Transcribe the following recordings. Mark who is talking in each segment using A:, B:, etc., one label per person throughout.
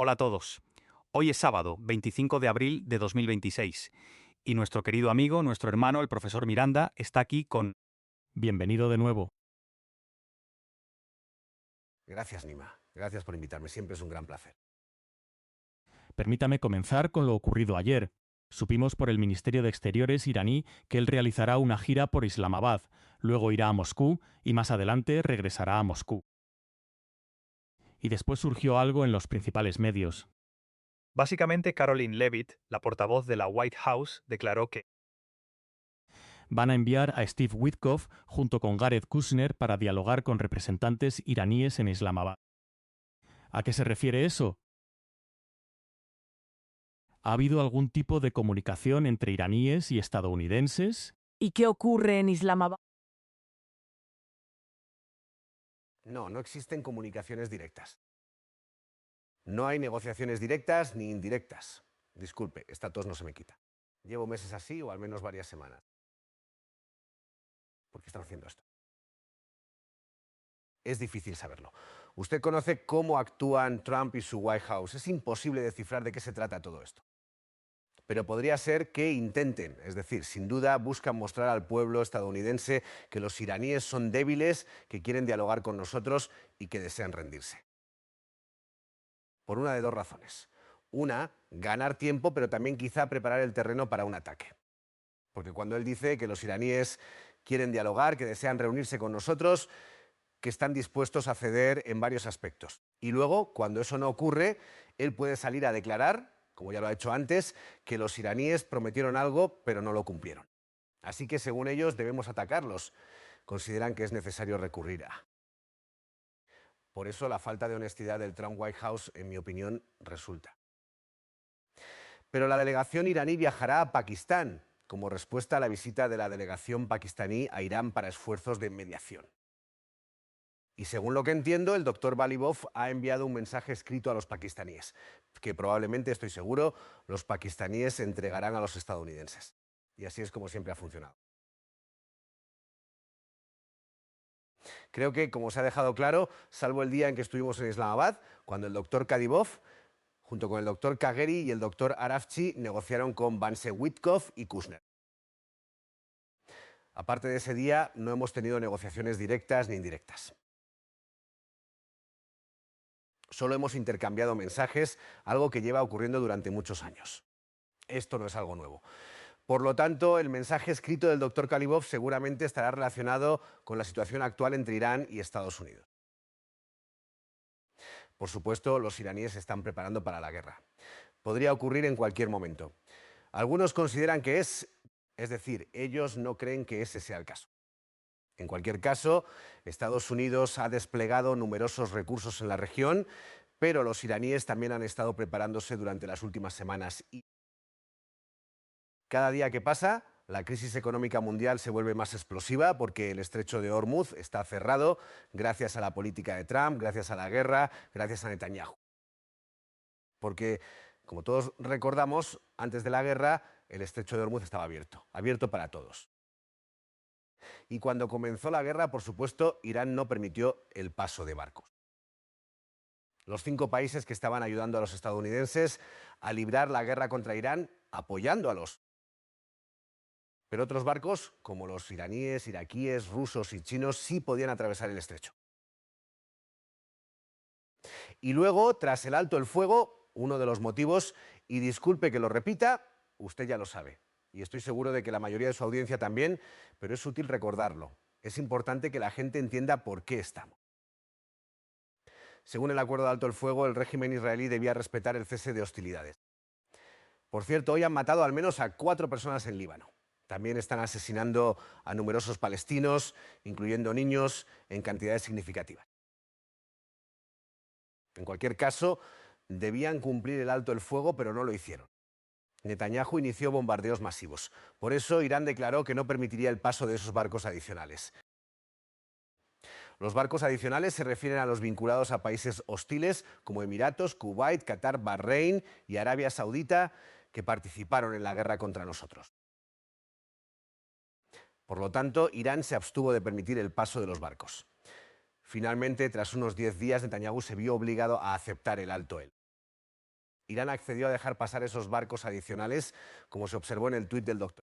A: Hola a todos. Hoy es sábado, 25 de abril de 2026, y nuestro querido amigo, nuestro hermano, el profesor Miranda, está aquí con... Bienvenido de nuevo.
B: Gracias, Nima. Gracias por invitarme. Siempre es un gran placer.
A: Permítame comenzar con lo ocurrido ayer. Supimos por el Ministerio de Exteriores iraní que él realizará una gira por Islamabad, luego irá a Moscú y más adelante regresará a Moscú. Y después surgió algo en los principales medios. Básicamente, Caroline Levitt, la portavoz de la White House, declaró que van a enviar a Steve Witkoff junto con Jared Kushner para dialogar con representantes iraníes en Islamabad. ¿A qué se refiere eso? ¿Ha habido algún tipo de comunicación entre iraníes y estadounidenses?
C: ¿Y qué ocurre en Islamabad?
B: No, no existen comunicaciones directas. No hay negociaciones directas ni indirectas. Disculpe, esta tos no se me quita. Llevo meses así o al menos varias semanas. ¿Por qué están haciendo esto? Es difícil saberlo. Usted conoce cómo actúan Trump y su White House. Es imposible descifrar de qué se trata todo esto. Pero podría ser que intenten, es decir, sin duda buscan mostrar al pueblo estadounidense que los iraníes son débiles, que quieren dialogar con nosotros y que desean rendirse. Por una de dos razones. Una, ganar tiempo, pero también quizá preparar el terreno para un ataque. Porque cuando él dice que los iraníes quieren dialogar, que desean reunirse con nosotros, que están dispuestos a ceder en varios aspectos. Y luego, cuando eso no ocurre, él puede salir a declarar, como ya lo ha hecho antes, que los iraníes prometieron algo, pero no lo cumplieron. Así que, según ellos, debemos atacarlos. Consideran que es necesario recurrir a... Por eso la falta de honestidad del Trump White House, en mi opinión, resulta. Pero la delegación iraní viajará a Pakistán como respuesta a la visita de la delegación pakistaní a Irán para esfuerzos de mediación. Y según lo que entiendo, el doctor Balibov ha enviado un mensaje escrito a los pakistaníes, que probablemente, estoy seguro, los pakistaníes entregarán a los estadounidenses. Y así es como siempre ha funcionado. Creo que, como se ha dejado claro, salvo el día en que estuvimos en Islamabad, cuando el doctor Kadybov, junto con el doctor Kagheri y el doctor Arafchi, negociaron con Vance Witkoff y Kushner. Aparte de ese día, no hemos tenido negociaciones directas ni indirectas. Solo hemos intercambiado mensajes, algo que lleva ocurriendo durante muchos años. Esto no es algo nuevo. Por lo tanto, el mensaje escrito del doctor Kadybov seguramente estará relacionado con la situación actual entre Irán y Estados Unidos. Por supuesto, los iraníes se están preparando para la guerra. Podría ocurrir en cualquier momento. Algunos consideran que es decir, ellos no creen que ese sea el caso. En cualquier caso, Estados Unidos ha desplegado numerosos recursos en la región, pero los iraníes también han estado preparándose durante las últimas semanas. Y cada día que pasa, la crisis económica mundial se vuelve más explosiva porque el estrecho de Hormuz está cerrado gracias a la política de Trump, gracias a la guerra, gracias a Netanyahu. Porque, como todos recordamos, antes de la guerra el estrecho de Hormuz estaba abierto para todos. Y cuando comenzó la guerra, por supuesto, Irán no permitió el paso de barcos. Los 5 países que estaban ayudando a los estadounidenses a librar la guerra contra Irán, apoyándolos. Pero otros barcos, como los iraníes, iraquíes, rusos y chinos, sí podían atravesar el estrecho. Y luego, tras el alto el fuego, uno de los motivos, y disculpe que lo repita, usted ya lo sabe. Y estoy seguro de que la mayoría de su audiencia también, pero es útil recordarlo. Es importante que la gente entienda por qué estamos. Según el acuerdo de alto el fuego, el régimen israelí debía respetar el cese de hostilidades. Por cierto, hoy han matado al menos a 4 personas en Líbano. También están asesinando a numerosos palestinos, incluyendo niños, en cantidades significativas. En cualquier caso, debían cumplir el alto el fuego, pero no lo hicieron. Netanyahu inició bombardeos masivos. Por eso, Irán declaró que no permitiría el paso de esos barcos adicionales. Los barcos adicionales se refieren a los vinculados a países hostiles como Emiratos, Kuwait, Qatar, Bahrein y Arabia Saudita, que participaron en la guerra contra nosotros. Por lo tanto, Irán se abstuvo de permitir el paso de los barcos. Finalmente, tras unos 10 días, Netanyahu se vio obligado a aceptar el alto él. Irán accedió a dejar pasar esos barcos adicionales, como se observó en el tuit del doctor.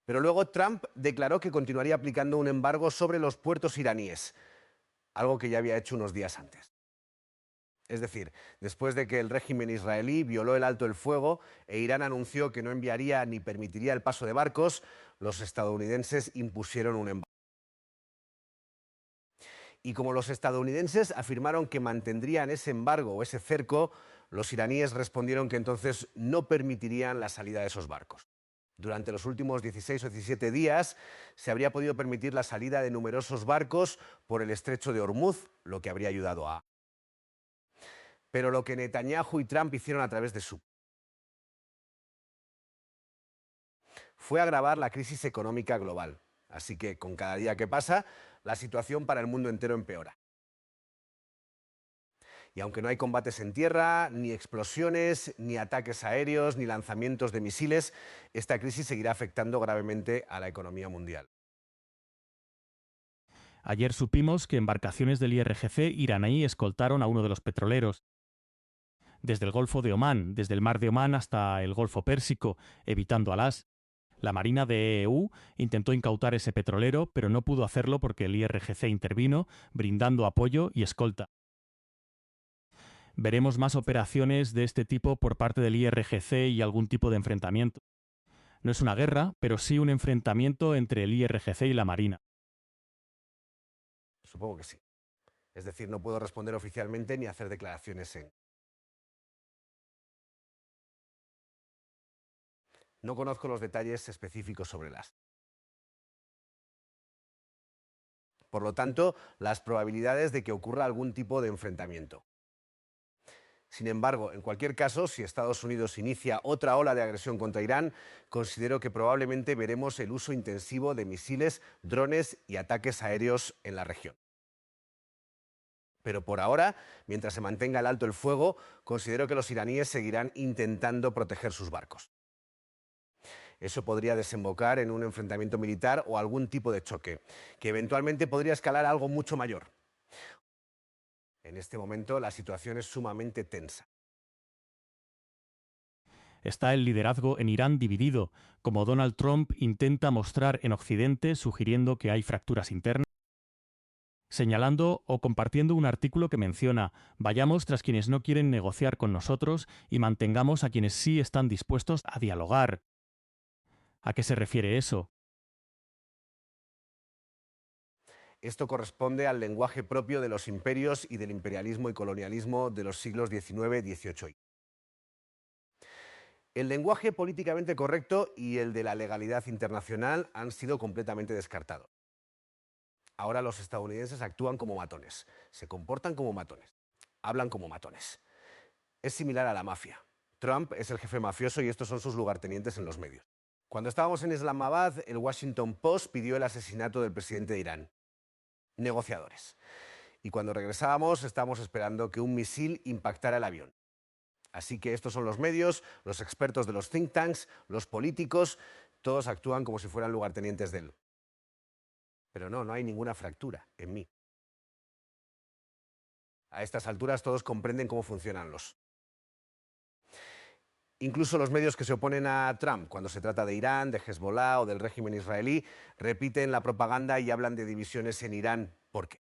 B: Pero luego Trump declaró que continuaría aplicando un embargo sobre los puertos iraníes, algo que ya había hecho unos días antes. Es decir, después de que el régimen israelí violó el alto el fuego e Irán anunció que no enviaría ni permitiría el paso de barcos, los estadounidenses impusieron un embargo. Y como los estadounidenses afirmaron que mantendrían ese embargo o ese cerco, los iraníes respondieron que entonces no permitirían la salida de esos barcos. Durante los últimos 16 o 17 días se habría podido permitir la salida de numerosos barcos por el estrecho de Hormuz, lo que habría ayudado a... Pero lo que Netanyahu y Trump hicieron a través de su... fue agravar la crisis económica global. Así que con cada día que pasa, la situación para el mundo entero empeora. Y aunque no hay combates en tierra, ni explosiones, ni ataques aéreos, ni lanzamientos de misiles, esta crisis seguirá afectando gravemente a la economía mundial.
A: Ayer supimos que embarcaciones del IRGC iraní escoltaron a uno de los petroleros. Desde el Golfo de Omán, desde el Mar de Omán hasta el Golfo Pérsico, evitando Alas. La Marina de EU intentó incautar ese petrolero, pero no pudo hacerlo porque el IRGC intervino, brindando apoyo y escolta. Veremos más operaciones de este tipo por parte del IRGC y algún tipo de enfrentamiento. No es una guerra, pero sí un enfrentamiento entre el IRGC y la Marina.
B: Supongo que sí. Es decir, no puedo responder oficialmente ni hacer declaraciones en... No conozco los detalles específicos sobre las... Por lo tanto, las probabilidades de que ocurra algún tipo de enfrentamiento. Sin embargo, en cualquier caso, si Estados Unidos inicia otra ola de agresión contra Irán, considero que probablemente veremos el uso intensivo de misiles, drones y ataques aéreos en la región. Pero por ahora, mientras se mantenga el alto el fuego, considero que los iraníes seguirán intentando proteger sus barcos. Eso podría desembocar en un enfrentamiento militar o algún tipo de choque, que eventualmente podría escalar a algo mucho mayor. En este momento la situación es sumamente tensa.
A: Está el liderazgo en Irán dividido, como Donald Trump intenta mostrar en Occidente sugiriendo que hay fracturas internas, señalando o compartiendo un artículo que menciona: vayamos tras quienes no quieren negociar con nosotros y mantengamos a quienes sí están dispuestos a dialogar. ¿A qué se refiere eso?
B: Esto corresponde al lenguaje propio de los imperios y del imperialismo y colonialismo de los siglos XIX, XVIII. El lenguaje políticamente correcto y el de la legalidad internacional han sido completamente descartados. Ahora los estadounidenses actúan como matones, se comportan como matones, hablan como matones. Es similar a la mafia. Trump es el jefe mafioso y estos son sus lugartenientes en los medios. Cuando estábamos en Islamabad, el Washington Post pidió el asesinato del presidente de Irán. Negociadores. Y cuando regresábamos estábamos esperando que un misil impactara el avión. Así que estos son los medios, los expertos de los think tanks, los políticos, todos actúan como si fueran lugartenientes de él. Pero no hay ninguna fractura en mí. A estas alturas todos comprenden cómo funcionan los... Incluso los medios que se oponen a Trump, cuando se trata de Irán, de Hezbollah o del régimen israelí, repiten la propaganda y hablan de divisiones en Irán. ¿Por qué?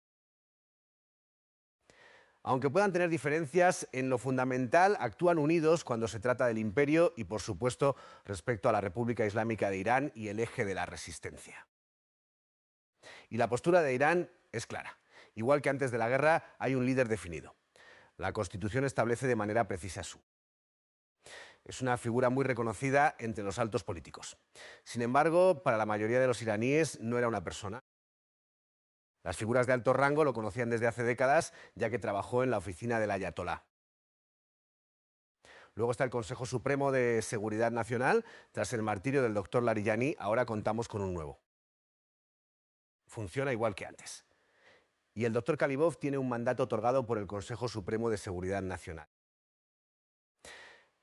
B: Aunque puedan tener diferencias, en lo fundamental actúan unidos cuando se trata del imperio y, por supuesto, respecto a la República Islámica de Irán y el eje de la resistencia. Y la postura de Irán es clara. Igual que antes de la guerra, hay un líder definido. La Constitución establece de manera precisa su... Es una figura muy reconocida entre los altos políticos. Sin embargo, para la mayoría de los iraníes no era una persona. Las figuras de alto rango lo conocían desde hace décadas, ya que trabajó en la oficina del Ayatolá. Luego está el Consejo Supremo de Seguridad Nacional. Tras el martirio del doctor Larijani, ahora contamos con un nuevo. Funciona igual que antes. Y el doctor Kalibov tiene un mandato otorgado por el Consejo Supremo de Seguridad Nacional.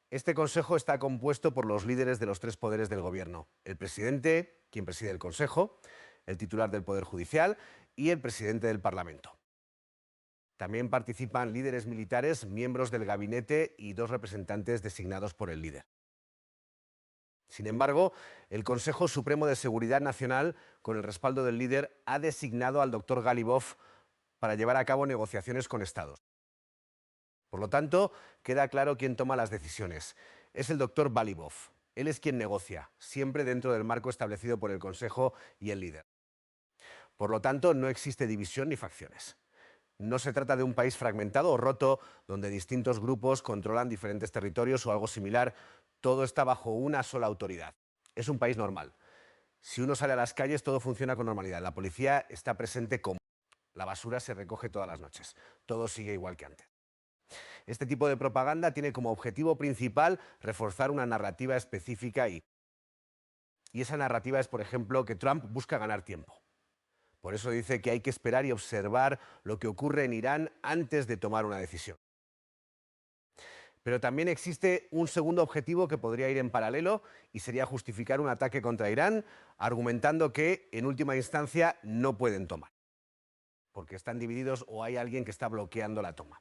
B: Este consejo está compuesto por los líderes de los tres poderes del gobierno: el presidente, quien preside el Consejo, el titular del Poder Judicial y el presidente del Parlamento. También participan líderes militares, miembros del gabinete y 2 representantes designados por el líder. Sin embargo, el Consejo Supremo de Seguridad Nacional, con el respaldo del líder, ha designado al doctor Galibov para llevar a cabo negociaciones con estados. Por lo tanto, queda claro quién toma las decisiones. Es el doctor Galibov. Él es quien negocia, siempre dentro del marco establecido por el Consejo y el líder. Por lo tanto, no existe división ni facciones. No se trata de un país fragmentado o roto, donde distintos grupos controlan diferentes territorios o algo similar. Todo está bajo una sola autoridad. Es un país normal. Si uno sale a las calles, todo funciona con normalidad. La policía está presente como... La basura se recoge todas las noches. Todo sigue igual que antes. Este tipo de propaganda tiene como objetivo principal reforzar una narrativa específica y esa narrativa es, por ejemplo, que Trump busca ganar tiempo. Por eso dice que hay que esperar y observar lo que ocurre en Irán antes de tomar una decisión. Pero también existe un segundo objetivo que podría ir en paralelo y sería justificar un ataque contra Irán, argumentando que, en última instancia, no pueden tomar, porque están divididos o hay alguien que está bloqueando la toma.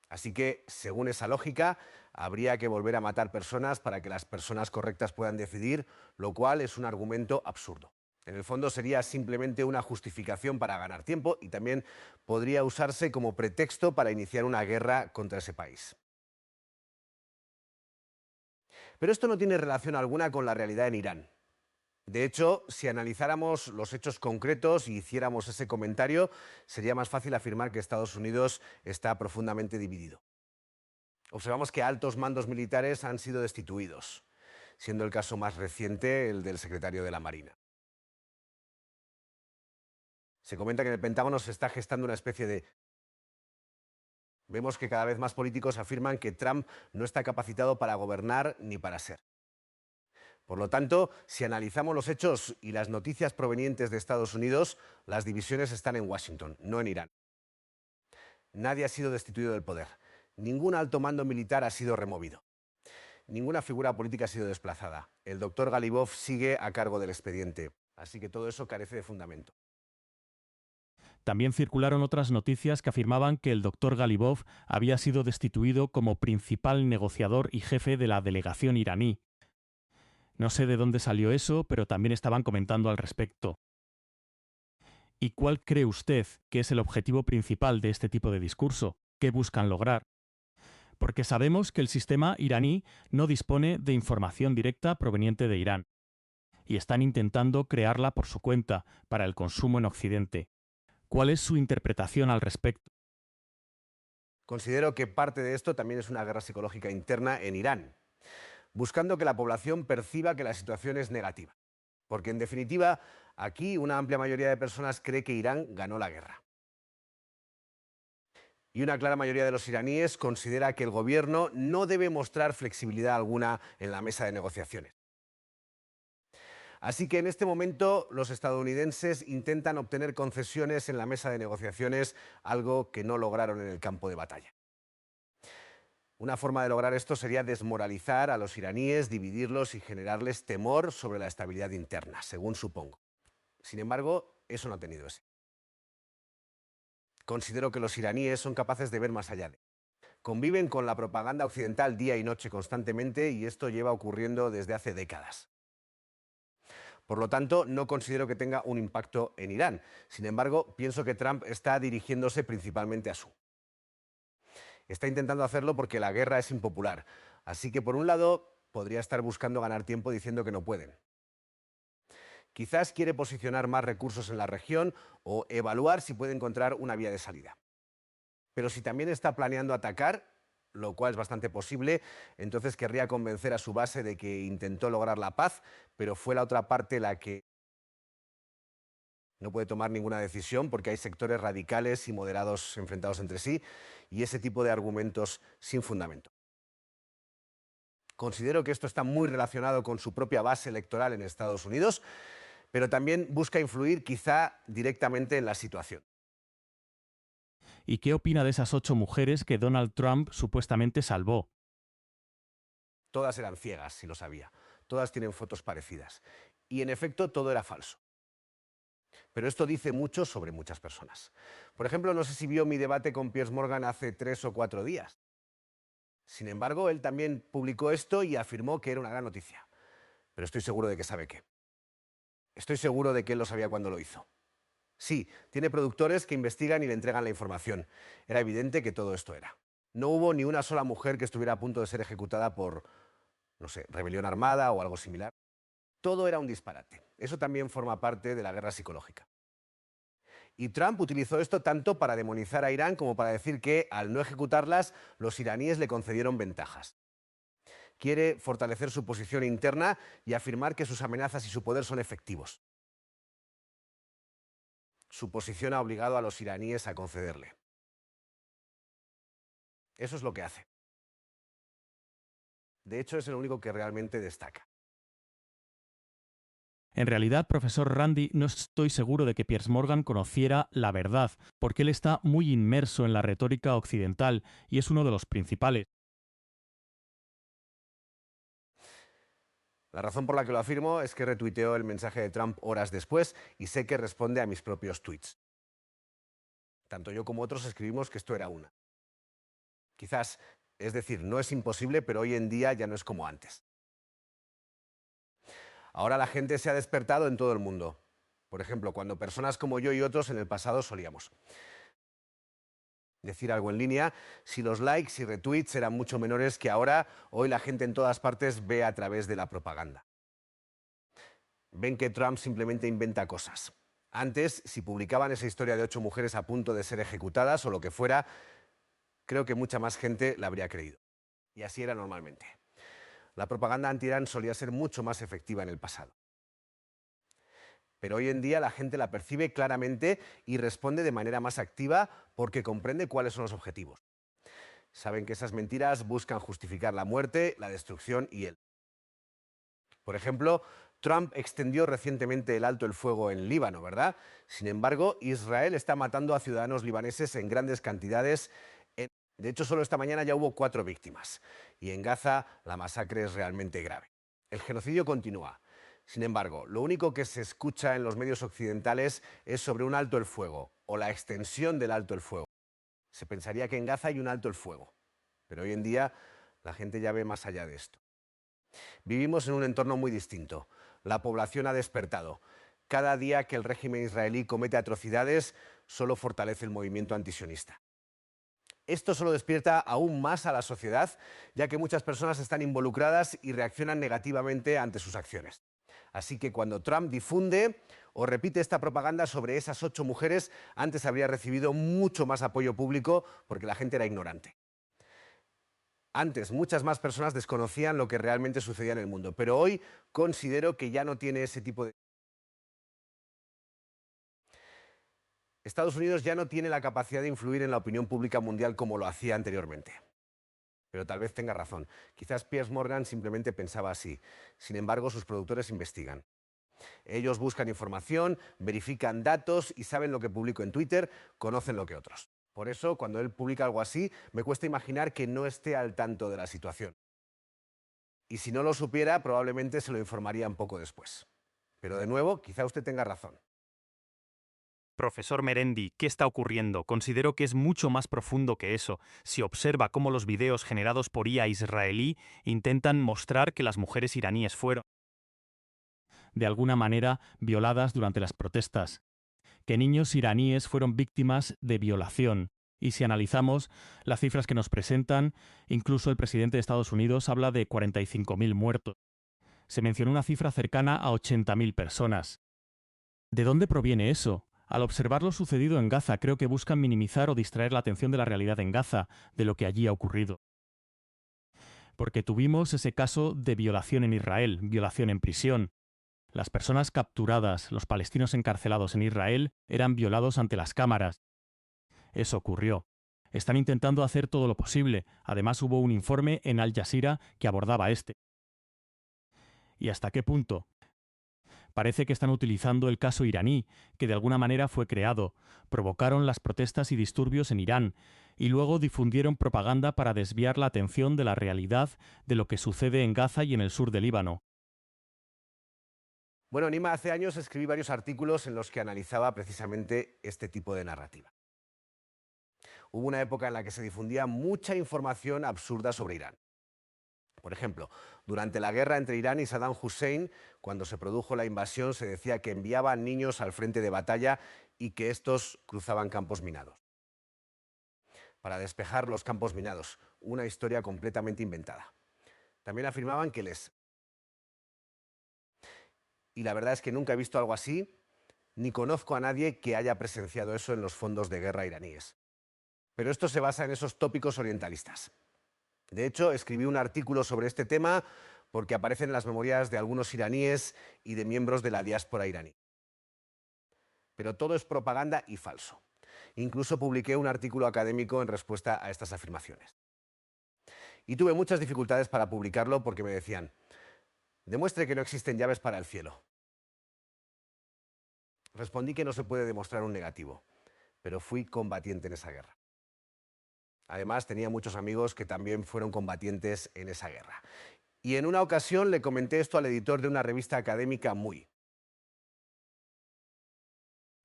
B: Así que, según esa lógica, habría que volver a matar personas para que las personas correctas puedan decidir, lo cual es un argumento absurdo. En el fondo sería simplemente una justificación para ganar tiempo y también podría usarse como pretexto para iniciar una guerra contra ese país. Pero esto no tiene relación alguna con la realidad en Irán. De hecho, si analizáramos los hechos concretos y hiciéramos ese comentario, sería más fácil afirmar que Estados Unidos está profundamente dividido. Observamos que altos mandos militares han sido destituidos, siendo el caso más reciente el del secretario de la Marina. Se comenta que en el Pentágono se está gestando una especie de... Vemos que cada vez más políticos afirman que Trump no está capacitado para gobernar ni para ser. Por lo tanto, si analizamos los hechos y las noticias provenientes de Estados Unidos, las divisiones están en Washington, no en Irán. Nadie ha sido destituido del poder. Ningún alto mando militar ha sido removido. Ninguna figura política ha sido desplazada. El doctor Galibov sigue a cargo del expediente. Así que todo eso carece de fundamento.
A: También circularon otras noticias que afirmaban que el doctor Galibov había sido destituido como principal negociador y jefe de la delegación iraní. No sé de dónde salió eso, pero también estaban comentando al respecto. ¿Y cuál cree usted que es el objetivo principal de este tipo de discurso? ¿Qué buscan lograr? Porque sabemos que el sistema iraní no dispone de información directa proveniente de Irán, y están intentando crearla por su cuenta, para el consumo en Occidente. ¿Cuál es su interpretación al respecto?
B: Considero que parte de esto también es una guerra psicológica interna en Irán, buscando que la población perciba que la situación es negativa. Porque, en definitiva, aquí una amplia mayoría de personas cree que Irán ganó la guerra. Y una clara mayoría de los iraníes considera que el gobierno no debe mostrar flexibilidad alguna en la mesa de negociaciones. Así que en este momento los estadounidenses intentan obtener concesiones en la mesa de negociaciones, algo que no lograron en el campo de batalla. Una forma de lograr esto sería desmoralizar a los iraníes, dividirlos y generarles temor sobre la estabilidad interna, según supongo. Sin embargo, eso no ha tenido éxito. Considero que los iraníes son capaces de ver más allá. Conviven con la propaganda occidental día y noche constantemente y esto lleva ocurriendo desde hace décadas. Por lo tanto, no considero que tenga un impacto en Irán. Sin embargo, pienso que Trump está dirigiéndose principalmente a su. Está intentando hacerlo porque la guerra es impopular. Así que, por un lado, podría estar buscando ganar tiempo diciendo que no pueden. Quizás quiere posicionar más recursos en la región o evaluar si puede encontrar una vía de salida. Pero si también está planeando atacar, lo cual es bastante posible, entonces querría convencer a su base de que intentó lograr la paz, pero fue la otra parte la que no puede tomar ninguna decisión porque hay sectores radicales y moderados enfrentados entre sí y ese tipo de argumentos sin fundamento. Considero que esto está muy relacionado con su propia base electoral en Estados Unidos, pero también busca influir quizá directamente en la situación.
A: ¿Y qué opina de esas 8 mujeres que Donald Trump supuestamente salvó?
B: Todas eran ciegas, si lo sabía. Todas tienen fotos parecidas. Y en efecto, todo era falso. Pero esto dice mucho sobre muchas personas. Por ejemplo, no sé si vio mi debate con Piers Morgan hace 3 o 4 días. Sin embargo, él también publicó esto y afirmó que era una gran noticia. Pero estoy seguro de que sabe qué. Estoy seguro de que él lo sabía cuando lo hizo. Sí, tiene productores que investigan y le entregan la información. Era evidente que todo esto era. No hubo ni una sola mujer que estuviera a punto de ser ejecutada por, no sé, rebelión armada o algo similar. Todo era un disparate. Eso también forma parte de la guerra psicológica. Y Trump utilizó esto tanto para demonizar a Irán como para decir que, al no ejecutarlas, los iraníes le concedieron ventajas. Quiere fortalecer su posición interna y afirmar que sus amenazas y su poder son efectivos. Su posición ha obligado a los iraníes a concederle. Eso es lo que hace. De hecho, es el único que realmente destaca.
A: En realidad, profesor Randi, no estoy seguro de que Piers Morgan conociera la verdad, porque él está muy inmerso en la retórica occidental y es uno de los principales.
B: La razón por la que lo afirmo es que retuiteó el mensaje de Trump horas después y sé que responde a mis propios tweets. Tanto yo como otros escribimos que esto era una. Quizás, es decir, no es imposible, pero hoy en día ya no es como antes. Ahora la gente se ha despertado en todo el mundo. Por ejemplo, cuando personas como yo y otros en el pasado solíamos decir algo en línea, si los likes y retweets eran mucho menores que ahora, hoy la gente en todas partes ve a través de la propaganda. Ven que Trump simplemente inventa cosas. Antes, si publicaban esa historia de 8 mujeres a punto de ser ejecutadas o lo que fuera, creo que mucha más gente la habría creído. Y así era normalmente. La propaganda anti-Irán solía ser mucho más efectiva en el pasado. Pero hoy en día la gente la percibe claramente y responde de manera más activa porque comprende cuáles son los objetivos. Saben que esas mentiras buscan justificar la muerte, la destrucción y el. Por ejemplo, Trump extendió recientemente el alto el fuego en Líbano, ¿verdad? Sin embargo, Israel está matando a ciudadanos libaneses en grandes cantidades. De hecho, solo esta mañana ya hubo 4 víctimas. Y en Gaza la masacre es realmente grave. El genocidio continúa. Sin embargo, lo único que se escucha en los medios occidentales es sobre un alto el fuego o la extensión del alto el fuego. Se pensaría que en Gaza hay un alto el fuego, pero hoy en día la gente ya ve más allá de esto. Vivimos en un entorno muy distinto. La población ha despertado. Cada día que el régimen israelí comete atrocidades, solo fortalece el movimiento antisionista. Esto solo despierta aún más a la sociedad, ya que muchas personas están involucradas y reaccionan negativamente ante sus acciones. Así que cuando Trump difunde o repite esta propaganda sobre esas 8 mujeres, antes habría recibido mucho más apoyo público porque la gente era ignorante. Antes, muchas más personas desconocían lo que realmente sucedía en el mundo, pero hoy considero que ya no tiene ese tipo de. Estados Unidos ya no tiene la capacidad de influir en la opinión pública mundial como lo hacía anteriormente. Pero tal vez tenga razón. Quizás Piers Morgan simplemente pensaba así. Sin embargo, sus productores investigan. Ellos buscan información, verifican datos y saben lo que publico en Twitter, conocen lo que otros. Por eso, cuando él publica algo así, me cuesta imaginar que no esté al tanto de la situación. Y si no lo supiera, probablemente se lo informaría un poco después. Pero de nuevo, quizá usted tenga razón.
A: Profesor Merendi, ¿qué está ocurriendo? Considero que es mucho más profundo que eso. Si observa cómo los videos generados por IA israelí intentan mostrar que las mujeres iraníes fueron, de alguna manera, violadas durante las protestas, que niños iraníes fueron víctimas de violación. Y si analizamos las cifras que nos presentan, incluso el presidente de Estados Unidos habla de 45.000 muertos. Se mencionó una cifra cercana a 80.000 personas. ¿De dónde proviene eso? Al observar lo sucedido en Gaza, creo que buscan minimizar o distraer la atención de la realidad en Gaza, de lo que allí ha ocurrido. Porque tuvimos ese caso de violación en Israel, violación en prisión. Las personas capturadas, los palestinos encarcelados en Israel, eran violados ante las cámaras. Eso ocurrió. Están intentando hacer todo lo posible. Además, hubo un informe en Al Jazeera que abordaba este. ¿Y hasta qué punto? Parece que están utilizando el caso iraní, que de alguna manera fue creado. Provocaron las protestas y disturbios en Irán, y luego difundieron propaganda para desviar la atención de la realidad de lo que sucede en Gaza y en el sur del Líbano.
B: Bueno, Nima, hace años escribí varios artículos en los que analizaba precisamente este tipo de narrativa. Hubo una época en la que se difundía mucha información absurda sobre Irán. Por ejemplo, durante la guerra entre Irán y Saddam Hussein, cuando se produjo la invasión, se decía que enviaban niños al frente de batalla y que estos cruzaban campos minados para despejar los campos minados. Una historia completamente inventada. También afirmaban que les... Y la verdad es que nunca he visto algo así, ni conozco a nadie que haya presenciado eso en los fondos de guerra iraníes. Pero esto se basa en esos tópicos orientalistas. De hecho, escribí un artículo sobre este tema porque aparece en las memorias de algunos iraníes y de miembros de la diáspora iraní. Pero todo es propaganda y falso. Incluso publiqué un artículo académico en respuesta a estas afirmaciones. Y tuve muchas dificultades para publicarlo porque me decían: demuestre que no existen llaves para el cielo. Respondí que no se puede demostrar un negativo, pero fui combatiente en esa guerra. Además, tenía muchos amigos que también fueron combatientes en esa guerra. Y en una ocasión le comenté esto al editor de una revista académica muy.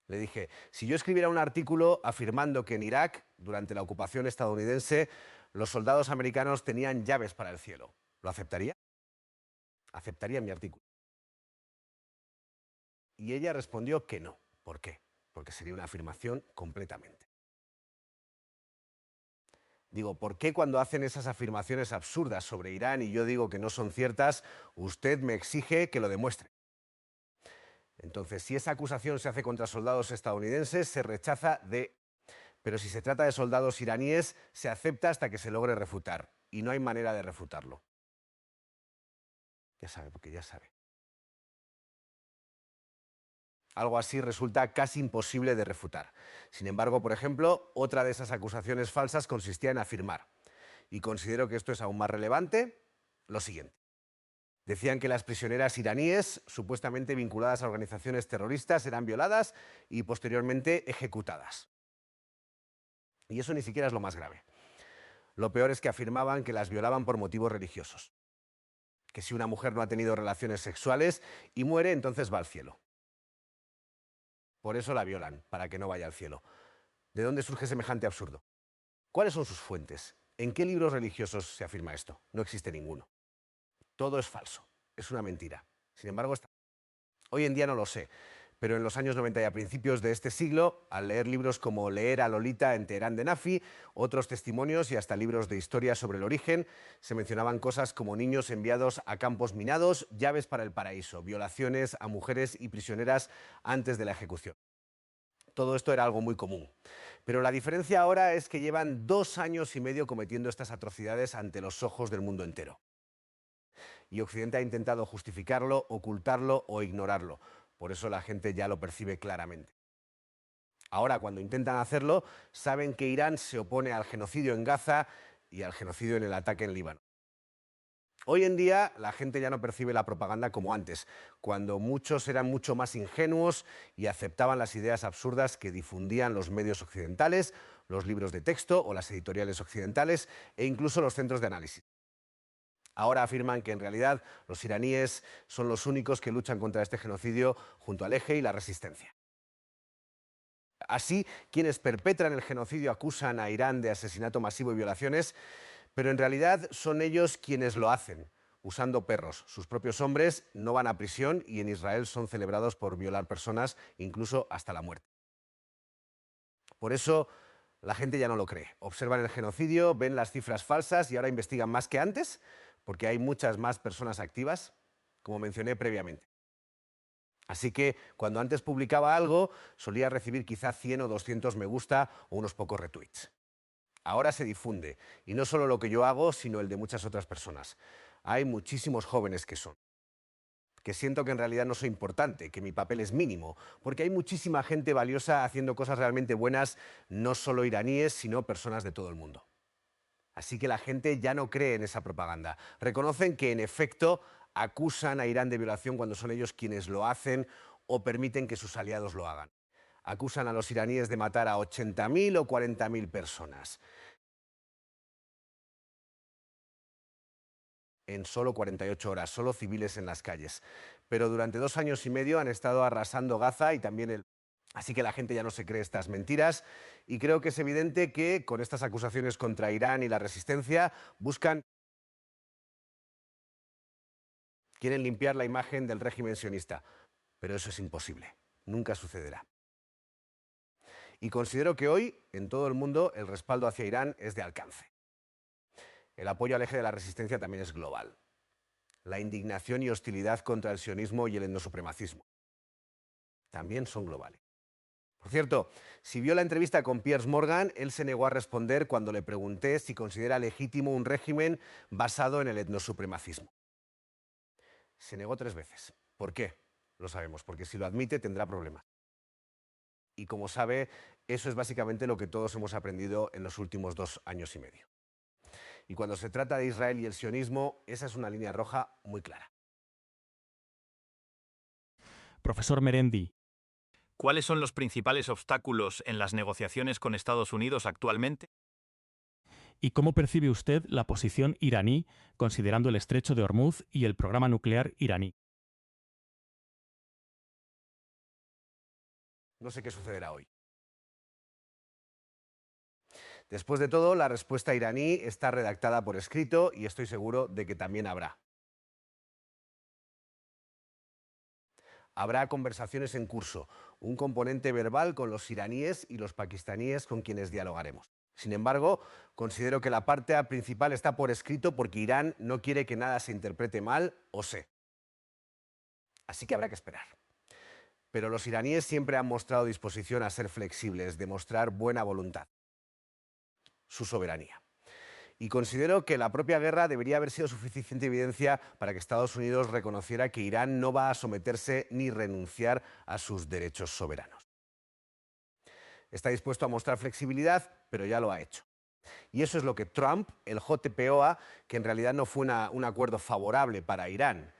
B: Le dije: si yo escribiera un artículo afirmando que en Irak, durante la ocupación estadounidense, los soldados americanos tenían llaves para el cielo, ¿lo aceptaría? Aceptaría mi artículo. Y ella respondió que no. ¿Por qué? Porque sería una afirmación completamente. Digo, ¿por qué cuando hacen esas afirmaciones absurdas sobre Irán y yo digo que no son ciertas, usted me exige que lo demuestre? Entonces, si esa acusación se hace contra soldados estadounidenses, se rechaza de... Pero si se trata de soldados iraníes, se acepta hasta que se logre refutar. Y no hay manera de refutarlo. Ya sabe, porque ya sabe. Algo así resulta casi imposible de refutar. Sin embargo, por ejemplo, otra de esas acusaciones falsas consistía en afirmar, y considero que esto es aún más relevante, lo siguiente. Decían que las prisioneras iraníes, supuestamente vinculadas a organizaciones terroristas, eran violadas y posteriormente ejecutadas. Y eso ni siquiera es lo más grave. Lo peor es que afirmaban que las violaban por motivos religiosos. Que si una mujer no ha tenido relaciones sexuales y muere, entonces va al cielo. Por eso la violan, para que no vaya al cielo. ¿De dónde surge semejante absurdo? ¿Cuáles son sus fuentes? ¿En qué libros religiosos se afirma esto? No existe ninguno. Todo es falso, es una mentira. Sin embargo, hoy en día no lo sé, pero en los años 90 y a principios de este siglo, al leer libros como Leer a Lolita en Teherán de Nafi, otros testimonios y hasta libros de historia sobre el origen, se mencionaban cosas como niños enviados a campos minados, llaves para el paraíso, violaciones a mujeres y prisioneras antes de la ejecución. Todo esto era algo muy común. Pero la diferencia ahora es que llevan 2 años y medio cometiendo estas atrocidades ante los ojos del mundo entero. Y Occidente ha intentado justificarlo, ocultarlo o ignorarlo. Por eso la gente ya lo percibe claramente. Ahora, cuando intentan hacerlo, saben que Irán se opone al genocidio en Gaza y al genocidio en el ataque en Líbano. Hoy en día la gente ya no percibe la propaganda como antes, cuando muchos eran mucho más ingenuos y aceptaban las ideas absurdas que difundían los medios occidentales, los libros de texto o las editoriales occidentales e incluso los centros de análisis. Ahora afirman que en realidad los iraníes son los únicos que luchan contra este genocidio junto al Eje y la resistencia. Así, quienes perpetran el genocidio acusan a Irán de asesinato masivo y violaciones, pero en realidad son ellos quienes lo hacen, usando perros. Sus propios hombres no van a prisión y en Israel son celebrados por violar personas, incluso hasta la muerte. Por eso la gente ya no lo cree. Observan el genocidio, ven las cifras falsas y ahora investigan más que antes, porque hay muchas más personas activas, como mencioné previamente. Así que cuando antes publicaba algo, solía recibir quizá 100 o 200 me gusta o unos pocos retweets. Ahora se difunde, y no solo lo que yo hago, sino el de muchas otras personas. Hay muchísimos jóvenes que siento que en realidad no soy importante, que mi papel es mínimo, porque hay muchísima gente valiosa haciendo cosas realmente buenas, no solo iraníes, sino personas de todo el mundo. Así que la gente ya no cree en esa propaganda. Reconocen que, en efecto, acusan a Irán de violación cuando son ellos quienes lo hacen o permiten que sus aliados lo hagan. Acusan a los iraníes de matar a 80.000 o 40.000 personas. en solo 48 horas, solo civiles en las calles. Pero durante 2 años y medio han estado arrasando Gaza y también el... Así que la gente ya no se cree estas mentiras y creo que es evidente que con estas acusaciones contra Irán y la resistencia quieren limpiar la imagen del régimen sionista. Pero eso es imposible, nunca sucederá. Y considero que hoy, en todo el mundo, el respaldo hacia Irán es de alcance. El apoyo al eje de la resistencia también es global. La indignación y hostilidad contra el sionismo y el etnosupremacismo también son globales. Por cierto, si vio la entrevista con Piers Morgan, él se negó a responder cuando le pregunté si considera legítimo un régimen basado en el etnosupremacismo. Se negó 3 veces. ¿Por qué? Lo sabemos, porque si lo admite tendrá problemas. Y como sabe, eso es básicamente lo que todos hemos aprendido en los últimos 2 años y medio. Y cuando se trata de Israel y el sionismo, esa es una línea roja muy clara.
A: Profesor Merendi,
D: ¿Cuáles son los principales obstáculos en las negociaciones con Estados Unidos actualmente?
A: ¿y cómo percibe usted la posición iraní considerando el estrecho de Hormuz y el programa nuclear iraní?
B: No sé qué sucederá hoy. Después de todo, la respuesta iraní está redactada por escrito y estoy seguro de que también habrá. Habrá conversaciones en curso, un componente verbal con los iraníes y los pakistaníes con quienes dialogaremos. Sin embargo, considero que la parte principal está por escrito porque Irán no quiere que nada se interprete mal o sé. Así que habrá que esperar. Pero los iraníes siempre han mostrado disposición a ser flexibles, demostrar buena voluntad, su soberanía. Y considero que la propia guerra debería haber sido suficiente evidencia para que Estados Unidos reconociera que Irán no va a someterse ni renunciar a sus derechos soberanos. Está dispuesto a mostrar flexibilidad, pero ya lo ha hecho. Y eso es lo que Trump, el JPOA, que en realidad no fue un acuerdo favorable para Irán,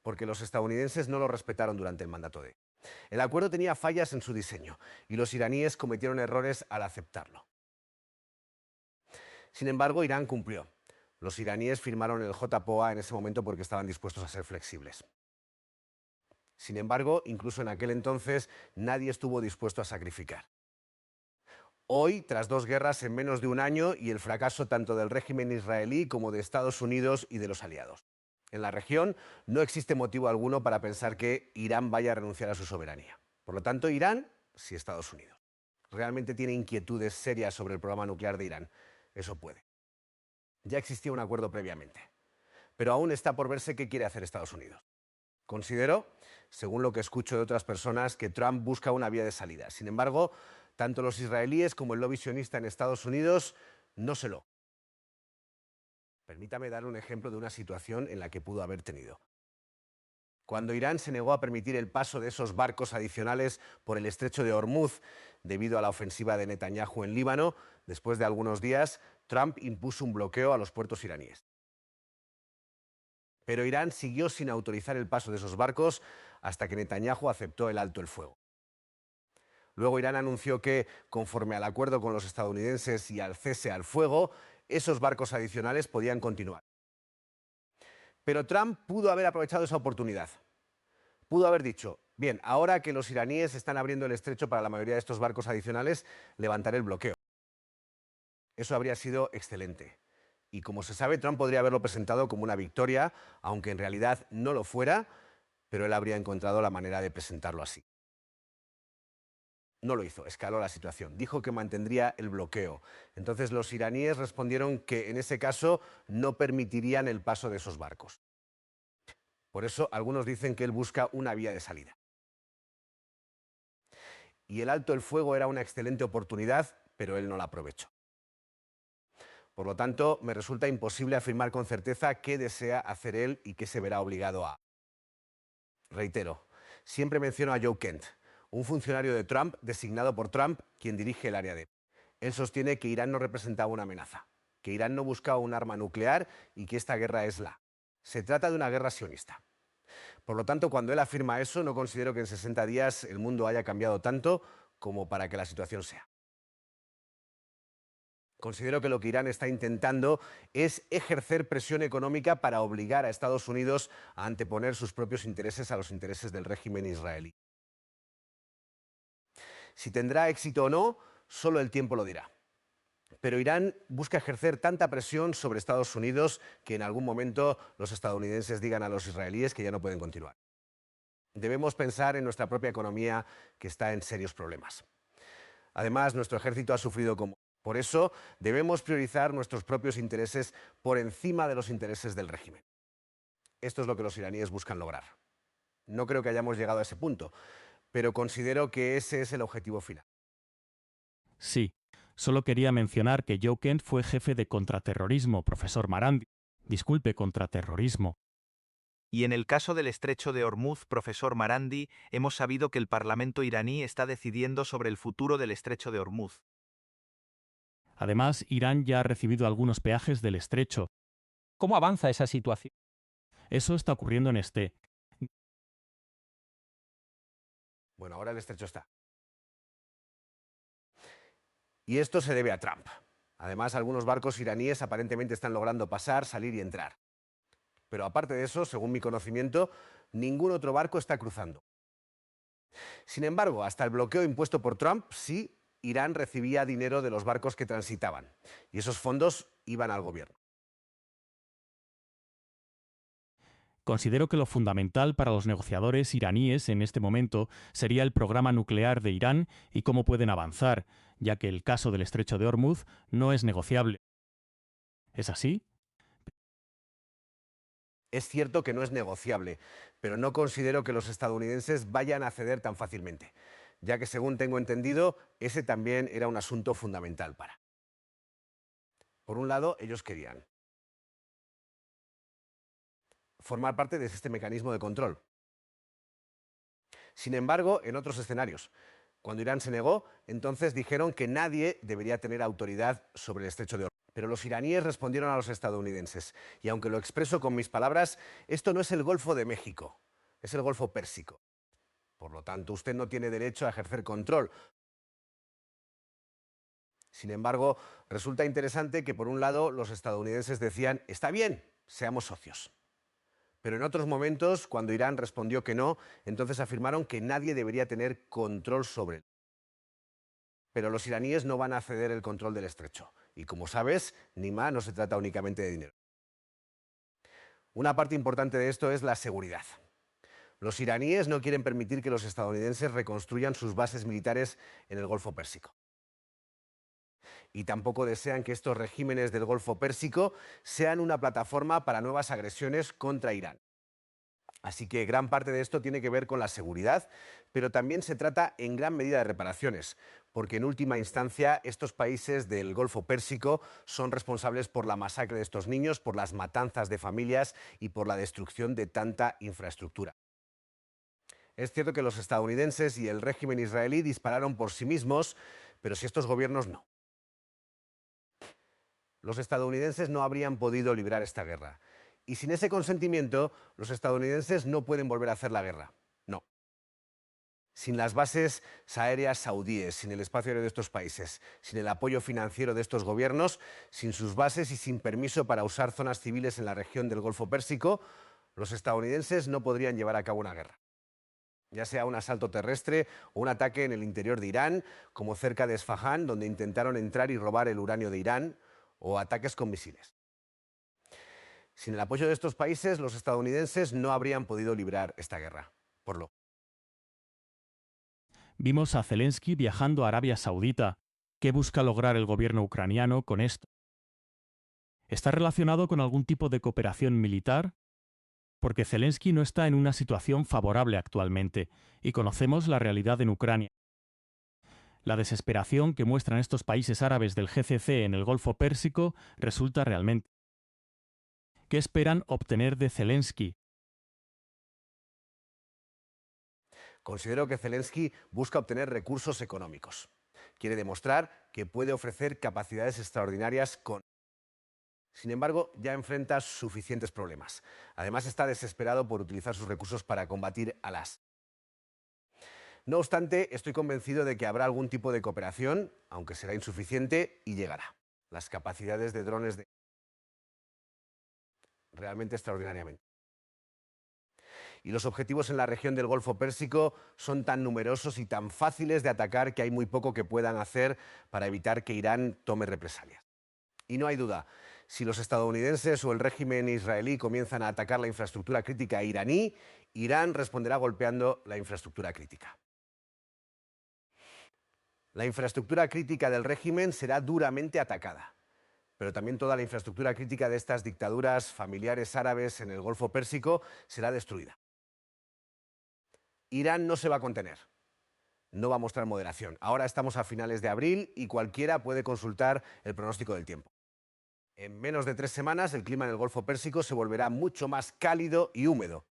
B: porque los estadounidenses no lo respetaron durante el mandato de... El acuerdo tenía fallas en su diseño y los iraníes cometieron errores al aceptarlo. Sin embargo, Irán cumplió. Los iraníes firmaron el JPOA en ese momento porque estaban dispuestos a ser flexibles. Sin embargo, incluso en aquel entonces, nadie estuvo dispuesto a sacrificar. Hoy, tras 2 guerras en menos de un año y el fracaso tanto del régimen israelí como de Estados Unidos y de los aliados. En la región no existe motivo alguno para pensar que Irán vaya a renunciar a su soberanía. Por lo tanto, Irán, sí Estados Unidos. Realmente tiene inquietudes serias sobre el programa nuclear de Irán. Eso puede. Ya existía un acuerdo previamente. Pero aún está por verse qué quiere hacer Estados Unidos. Considero, según lo que escucho de otras personas, que Trump busca una vía de salida. Sin embargo, tanto los israelíes como el lobby sionista en Estados Unidos no se lo. Permítame dar un ejemplo de una situación en la que pudo haber tenido. Cuando Irán se negó a permitir el paso de esos barcos adicionales por el estrecho de Hormuz debido a la ofensiva de Netanyahu en Líbano, después de algunos días, Trump impuso un bloqueo a los puertos iraníes. Pero Irán siguió sin autorizar el paso de esos barcos hasta que Netanyahu aceptó el alto el fuego. Luego Irán anunció que, conforme al acuerdo con los estadounidenses y al cese al fuego, esos barcos adicionales podían continuar. Pero Trump pudo haber aprovechado esa oportunidad. Pudo haber dicho, bien, ahora que los iraníes están abriendo el estrecho para la mayoría de estos barcos adicionales, levantaré el bloqueo. Eso habría sido excelente. Y como se sabe, Trump podría haberlo presentado como una victoria, aunque en realidad no lo fuera, pero él habría encontrado la manera de presentarlo así. No lo hizo, escaló la situación, dijo que mantendría el bloqueo. Entonces los iraníes respondieron que en ese caso no permitirían el paso de esos barcos. Por eso algunos dicen que él busca una vía de salida. Y el alto el fuego era una excelente oportunidad, pero él no la aprovechó. Por lo tanto, me resulta imposible afirmar con certeza qué desea hacer él y qué se verá obligado a. Reitero, siempre menciono a Joe Kent, un funcionario de Trump designado por Trump, quien dirige el área D. Él sostiene que Irán no representaba una amenaza, que Irán no buscaba un arma nuclear y que esta guerra es la. Se trata de una guerra sionista. Por lo tanto, cuando él afirma eso, no considero que en 60 días el mundo haya cambiado tanto como para que la situación sea. Considero que lo que Irán está intentando es ejercer presión económica para obligar a Estados Unidos a anteponer sus propios intereses a los intereses del régimen israelí. Si tendrá éxito o no, solo el tiempo lo dirá. Pero Irán busca ejercer tanta presión sobre Estados Unidos que en algún momento los estadounidenses digan a los israelíes que ya no pueden continuar. Debemos pensar en nuestra propia economía, que está en serios problemas. Además, nuestro ejército ha sufrido como... Por eso, debemos priorizar nuestros propios intereses por encima de los intereses del régimen. Esto es lo que los iraníes buscan lograr. No creo que hayamos llegado a ese punto, pero considero que ese es el objetivo final.
A: Sí, solo quería mencionar que Joe Kent fue jefe de contraterrorismo, profesor Marandi. Disculpe, contraterrorismo.
D: Y en el caso del estrecho de Hormuz, profesor Marandi, hemos sabido que el Parlamento iraní está decidiendo sobre el futuro del estrecho de Hormuz.
A: Además, Irán ya ha recibido algunos peajes del estrecho.
E: ¿Cómo avanza esa situación?
A: Eso está ocurriendo en este.
B: Bueno, ahora el estrecho está. Y esto se debe a Trump. Además, algunos barcos iraníes aparentemente están logrando pasar, salir y entrar. Pero aparte de eso, según mi conocimiento, ningún otro barco está cruzando. Sin embargo, hasta el bloqueo impuesto por Trump, sí, Irán recibía dinero de los barcos que transitaban. Y esos fondos iban al gobierno.
A: Considero que lo fundamental para los negociadores iraníes en este momento sería el programa nuclear de Irán y cómo pueden avanzar, ya que el caso del estrecho de Hormuz no es negociable. ¿Es así?
B: Es cierto que no es negociable, pero no considero que los estadounidenses vayan a ceder tan fácilmente, ya que según tengo entendido, ese también era un asunto fundamental para. Por un lado, ellos querían formar parte de este mecanismo de control. Sin embargo, en otros escenarios, cuando Irán se negó, entonces dijeron que nadie debería tener autoridad sobre el estrecho de Hormuz. Pero los iraníes respondieron a los estadounidenses, y aunque lo expreso con mis palabras, esto no es el Golfo de México, es el Golfo Pérsico. Por lo tanto, usted no tiene derecho a ejercer control. Sin embargo, resulta interesante que por un lado los estadounidenses decían, está bien, seamos socios. Pero en otros momentos, cuando Irán respondió que no, entonces afirmaron que nadie debería tener control sobre él. Pero los iraníes no van a ceder el control del estrecho. Y como sabes, Nima no se trata únicamente de dinero. Una parte importante de esto es la seguridad. Los iraníes no quieren permitir que los estadounidenses reconstruyan sus bases militares en el Golfo Pérsico. Y tampoco desean que estos regímenes del Golfo Pérsico sean una plataforma para nuevas agresiones contra Irán. Así que gran parte de esto tiene que ver con la seguridad, pero también se trata en gran medida de reparaciones, porque en última instancia estos países del Golfo Pérsico son responsables por la masacre de estos niños, por las matanzas de familias y por la destrucción de tanta infraestructura. Es cierto que los estadounidenses y el régimen israelí dispararon por sí mismos, pero si estos gobiernos no. Los estadounidenses no habrían podido librar esta guerra. Y sin ese consentimiento, los estadounidenses no pueden volver a hacer la guerra. No. Sin las bases aéreas saudíes, sin el espacio aéreo de estos países, sin el apoyo financiero de estos gobiernos, sin sus bases y sin permiso para usar zonas civiles en la región del Golfo Pérsico, los estadounidenses no podrían llevar a cabo una guerra. Ya sea un asalto terrestre o un ataque en el interior de Irán, como cerca de Esfahán, donde intentaron entrar y robar el uranio de Irán, o ataques con misiles. Sin el apoyo de estos países, los estadounidenses no habrían podido librar esta guerra.
A: Vimos a Zelensky viajando a Arabia Saudita. ¿Qué busca lograr el gobierno ucraniano con esto? ¿Está relacionado con algún tipo de cooperación militar? Porque Zelensky no está en una situación favorable actualmente, y conocemos la realidad en Ucrania. La desesperación que muestran estos países árabes del GCC en el Golfo Pérsico resulta realmente. ¿Qué esperan obtener de Zelensky?
B: Considero que Zelensky busca obtener recursos económicos. Quiere demostrar que puede ofrecer capacidades extraordinarias con... Sin embargo, ya enfrenta suficientes problemas. Además, está desesperado por utilizar sus recursos para combatir a las... No obstante, estoy convencido de que habrá algún tipo de cooperación, aunque será insuficiente, y llegará. las capacidades de drones realmente extraordinariamente. Y los objetivos en la región del Golfo Pérsico son tan numerosos y tan fáciles de atacar que hay muy poco que puedan hacer para evitar que Irán tome represalias. Y no hay duda, si los estadounidenses o el régimen israelí comienzan a atacar la infraestructura crítica iraní, Irán responderá golpeando la infraestructura crítica. La infraestructura crítica del régimen será duramente atacada, pero también toda la infraestructura crítica de estas dictaduras familiares árabes en el Golfo Pérsico será destruida. Irán no se va a contener, no va a mostrar moderación. Ahora estamos a finales de abril y cualquiera puede consultar el pronóstico del tiempo. En menos de 3 semanas el clima en el Golfo Pérsico se volverá mucho más cálido y húmedo.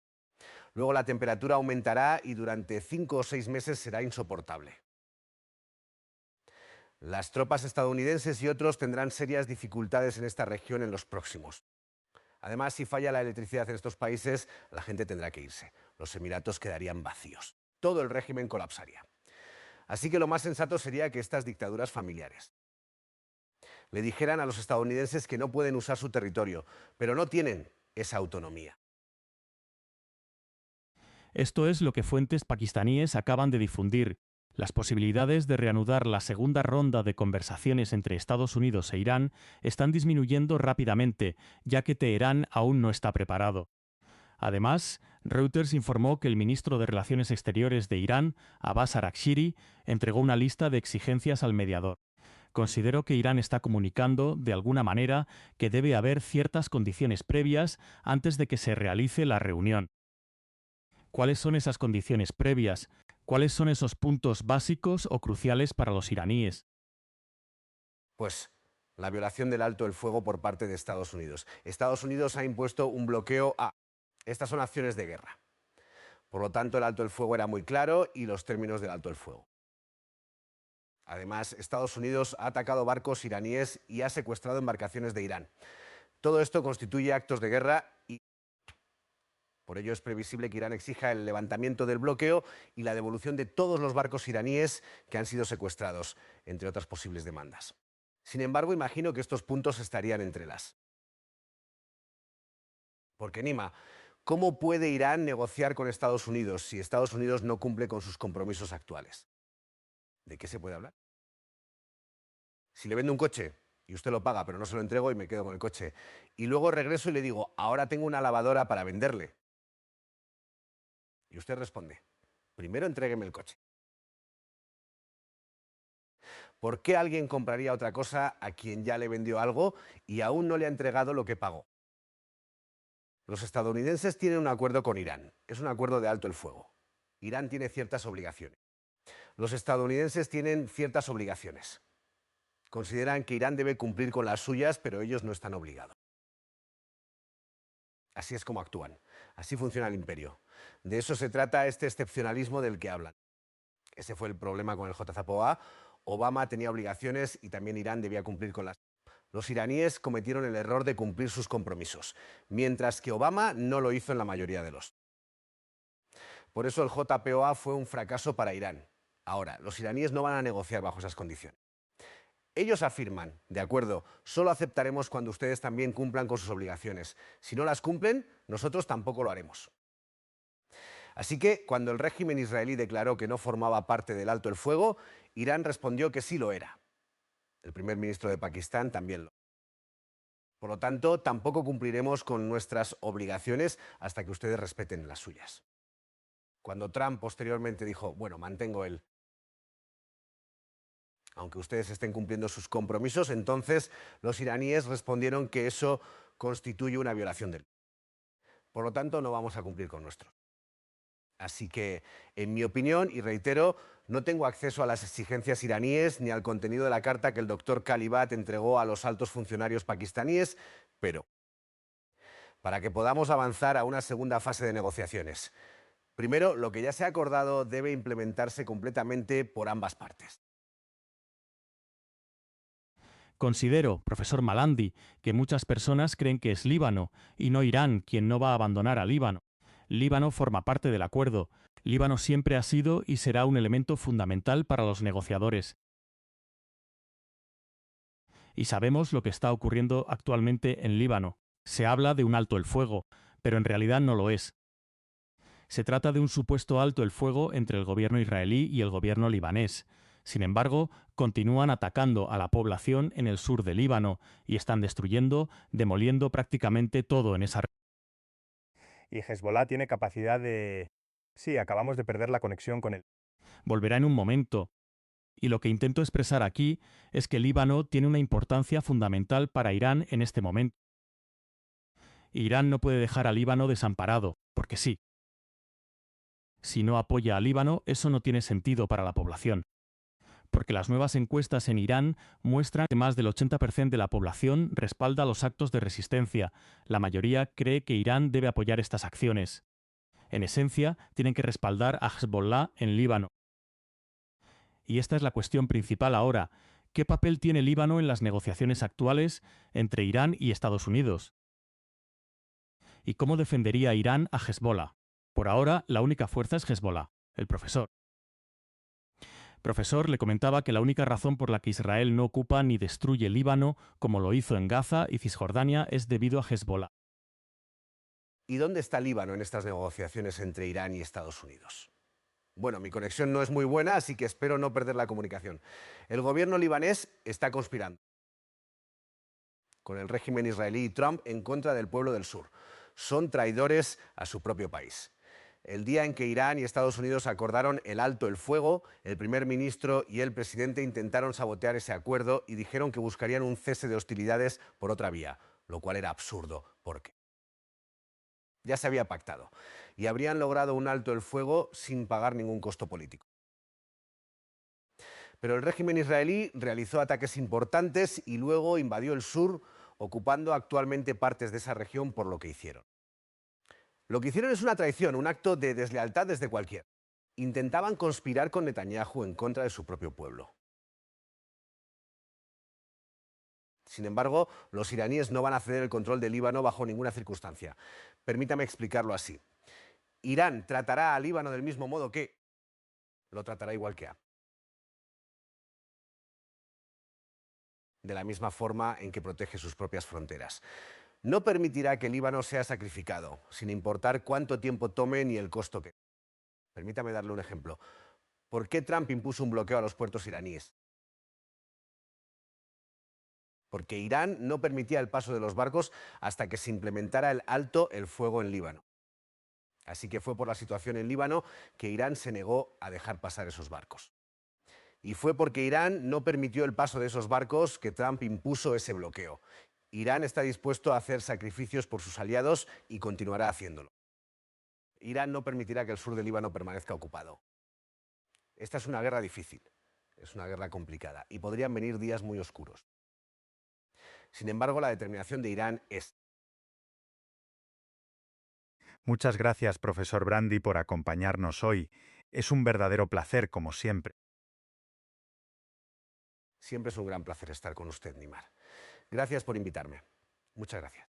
B: Luego la temperatura aumentará y durante 5 o 6 meses será insoportable. Las tropas estadounidenses y otros tendrán serias dificultades en esta región en los próximos. Además, si falla la electricidad en estos países, la gente tendrá que irse. Los Emiratos quedarían vacíos. Todo el régimen colapsaría. Así que lo más sensato sería que estas dictaduras familiares le dijeran a los estadounidenses que no pueden usar su territorio, pero no tienen esa autonomía.
A: Esto es lo que fuentes pakistaníes acaban de difundir. Las posibilidades de reanudar la segunda ronda de conversaciones entre Estados Unidos e Irán están disminuyendo rápidamente, ya que Teherán aún no está preparado. Además, Reuters informó que el ministro de Relaciones Exteriores de Irán, Abbas Araghchi, entregó una lista de exigencias al mediador. Considero que Irán está comunicando, de alguna manera, que debe haber ciertas condiciones previas antes de que se realice la reunión. ¿Cuáles son esas condiciones previas? ¿Cuáles son esos puntos básicos o cruciales para los iraníes?
B: Pues la violación del alto el fuego por parte de Estados Unidos. Estados Unidos ha impuesto un bloqueo a... Estas son acciones de guerra. Por lo tanto, el alto el fuego era muy claro y los términos del alto el fuego. Además, Estados Unidos ha atacado barcos iraníes y ha secuestrado embarcaciones de Irán. Todo esto constituye actos de guerra y por ello es previsible que Irán exija el levantamiento del bloqueo y la devolución de todos los barcos iraníes que han sido secuestrados, entre otras posibles demandas. Sin embargo, imagino que estos puntos estarían entre las. Porque Nima, ¿cómo puede Irán negociar con Estados Unidos si Estados Unidos no cumple con sus compromisos actuales? ¿De qué se puede hablar? Si le vendo un coche y usted lo paga, pero no se lo entrego y me quedo con el coche, y luego regreso y le digo, ahora tengo una lavadora para venderle. Y usted responde, primero entrégueme el coche. ¿Por qué alguien compraría otra cosa a quien ya le vendió algo y aún no le ha entregado lo que pagó? Los estadounidenses tienen un acuerdo con Irán. Es un acuerdo de alto el fuego. Irán tiene ciertas obligaciones. Los estadounidenses tienen ciertas obligaciones. Consideran que Irán debe cumplir con las suyas, pero ellos no están obligados. Así es como actúan. Así funciona el imperio. De eso se trata este excepcionalismo del que hablan. Ese fue el problema con el JCPOA. Obama tenía obligaciones y también Irán debía cumplir con las. Los iraníes cometieron el error de cumplir sus compromisos, mientras que Obama no lo hizo en la mayoría de los. Por eso el JPOA fue un fracaso para Irán. Ahora, los iraníes no van a negociar bajo esas condiciones. Ellos afirman, de acuerdo, solo aceptaremos cuando ustedes también cumplan con sus obligaciones. Si no las cumplen, nosotros tampoco lo haremos. Así que, cuando el régimen israelí declaró que no formaba parte del alto el fuego, Irán respondió que sí lo era. El primer ministro de Pakistán también lo. Por lo tanto, tampoco cumpliremos con nuestras obligaciones hasta que ustedes respeten las suyas. Cuando Trump posteriormente dijo, bueno, mantengo el. Aunque ustedes estén cumpliendo sus compromisos, entonces los iraníes respondieron que eso constituye una violación del. Por lo tanto, no vamos a cumplir con nuestro. Así que, en mi opinión, y reitero, no tengo acceso a las exigencias iraníes ni al contenido de la carta que el doctor Kalibat entregó a los altos funcionarios pakistaníes, pero para que podamos avanzar a una segunda fase de negociaciones, primero, lo que ya se ha acordado debe implementarse completamente por ambas partes.
A: Considero, profesor Malandi, que muchas personas creen que es Líbano y no Irán quien no va a abandonar a Líbano. Líbano forma parte del acuerdo. Líbano siempre ha sido y será un elemento fundamental para los negociadores. Y sabemos lo que está ocurriendo actualmente en Líbano. Se habla de un alto el fuego, pero en realidad no lo es. Se trata de un supuesto alto el fuego entre el gobierno israelí y el gobierno libanés. Sin embargo, continúan atacando a la población en el sur de Líbano y están destruyendo, demoliendo prácticamente todo en esa región.
F: Y Hezbollah tiene capacidad de... Sí, acabamos de perder la conexión con él.
A: Volverá en un momento. Y lo que intento expresar aquí es que Líbano tiene una importancia fundamental para Irán en este momento. Irán no puede dejar a Líbano desamparado, porque sí. Si no apoya a Líbano, eso no tiene sentido para la población. Porque las nuevas encuestas en Irán muestran que más del 80% de la población respalda los actos de resistencia. La mayoría cree que Irán debe apoyar estas acciones. En esencia, tienen que respaldar a Hezbollah en Líbano. Y esta es la cuestión principal ahora. ¿Qué papel tiene Líbano en las negociaciones actuales entre Irán y Estados Unidos? ¿Y cómo defendería Irán a Hezbollah? Por ahora, la única fuerza es Hezbollah, el profesor. Profesor le comentaba que la única razón por la que Israel no ocupa ni destruye Líbano, como lo hizo en Gaza y Cisjordania, es debido a Hezbollah.
B: ¿Y dónde está Líbano en estas negociaciones entre Irán y Estados Unidos? Bueno, mi conexión no es muy buena, así que espero no perder la comunicación. El gobierno libanés está conspirando con el régimen israelí y Trump en contra del pueblo del sur. Son traidores a su propio país. El día en que Irán y Estados Unidos acordaron el alto el fuego, el primer ministro y el presidente intentaron sabotear ese acuerdo y dijeron que buscarían un cese de hostilidades por otra vía, lo cual era absurdo, porque ya se había pactado y habrían logrado un alto el fuego sin pagar ningún costo político. Pero el régimen israelí realizó ataques importantes y luego invadió el sur, ocupando actualmente partes de esa región por lo que hicieron. Lo que hicieron es una traición, un acto de deslealtad desde cualquiera. Intentaban conspirar con Netanyahu en contra de su propio pueblo. Sin embargo, los iraníes no van a ceder el control del Líbano bajo ninguna circunstancia. Permítame explicarlo así. Irán tratará al Líbano del mismo modo que lo tratará igual que a. De la misma forma en que protege sus propias fronteras. No permitirá que el Líbano sea sacrificado, sin importar cuánto tiempo tome ni el costo que. Permítame darle un ejemplo. ¿Por qué Trump impuso un bloqueo a los puertos iraníes? Porque Irán no permitía el paso de los barcos hasta que se implementara el alto el fuego en Líbano. Así que fue por la situación en Líbano que Irán se negó a dejar pasar esos barcos. Y fue porque Irán no permitió el paso de esos barcos que Trump impuso ese bloqueo. Irán está dispuesto a hacer sacrificios por sus aliados y continuará haciéndolo. Irán no permitirá que el sur del Líbano permanezca ocupado. Esta es una guerra difícil, es una guerra complicada y podrían venir días muy oscuros. Sin embargo, la determinación de Irán es.
F: Muchas gracias, profesor Brandi, por acompañarnos hoy. Es un verdadero placer, como siempre.
B: Siempre es un gran placer estar con usted, Nimar. Gracias por invitarme. Muchas gracias.